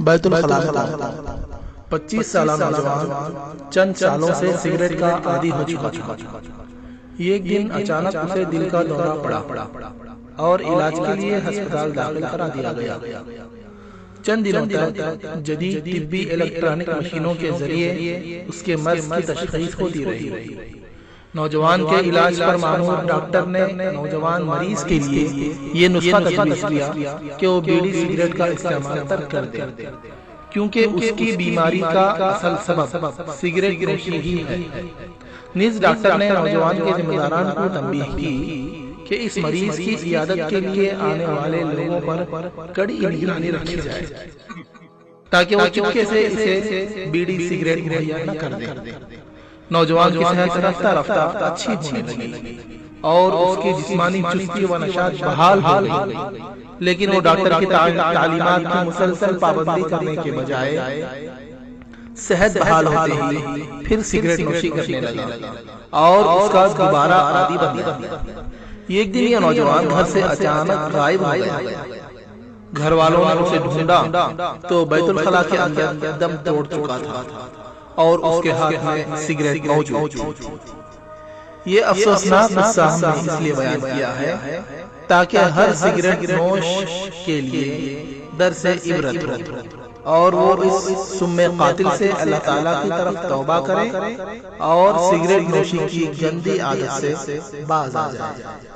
بیت الخلا میں 25 سالہ نوجوان چند سالوں سے سگریٹ کا عادی ہو چکا تھا۔ ایک دن اچانک اسے دل کا دورہ پڑا اور علاج کے لیے ہسپتال داخل کرا دیا گیا۔ چند دنوں تک جدید طبی الیکٹرانک مشینوں کے ذریعے اس کے مرض کی تشخیص ہوتی رہی۔ نوجوان کے علاج پر مامور ڈاکٹر نے نوجوان مریض کے لیے یہ نسخہ تجویز کیا کہ وہ بیڑی سگریٹ کا استعمال ترک کر دے، کیونکہ اس کی بیماری کا اصل سبب سگریٹ نوشی ہی ہے۔ نیز ڈاکٹر نے نوجوان کے ذمہ داران کو تنبیہ کی کہ اس مریض کی عیادت کے لیے آنے والے لوگوں پر کڑی نگرانی رکھی جائے تاکہ وہ چپکے سے اسے بیڑی سگریٹ مہیا نہ کر دیں۔ نوجوان کی صحت رفتہ رفتہ اچھی ہونے لگی اور اس کی جسمانی چستی و نشاط بحال ہو گئی، لیکن وہ ڈاکٹر کی تعلیمات کی مسلسل پابندی کرنے کے بجائے صحت بحال ہوتے ہی پھر سگریٹ نوشی کرنے لگا اور اس کا دوبارہ عادی بن گیا۔ ایک دن یہ نوجوان گھر سے اچانک غائب ہو گیا۔ گھر والوں نے اسے ڈھونڈا تو بیت الخلا کے اندر دم توڑ چکا تھا اور اس کے ہاتھ میں سگریٹ موجود تھی۔ یہ افسوسناک قصہ ہم نے اس لیے بیان کیا ہے تاکہ ہر سگریٹ نوش کے لیے درس عبرت ہو اور وہ اس سم قاتل سے اللہ تعالیٰ کی طرف توبہ کرے اور سگریٹ نوشی کی گندی عادت سے باز آ جائے۔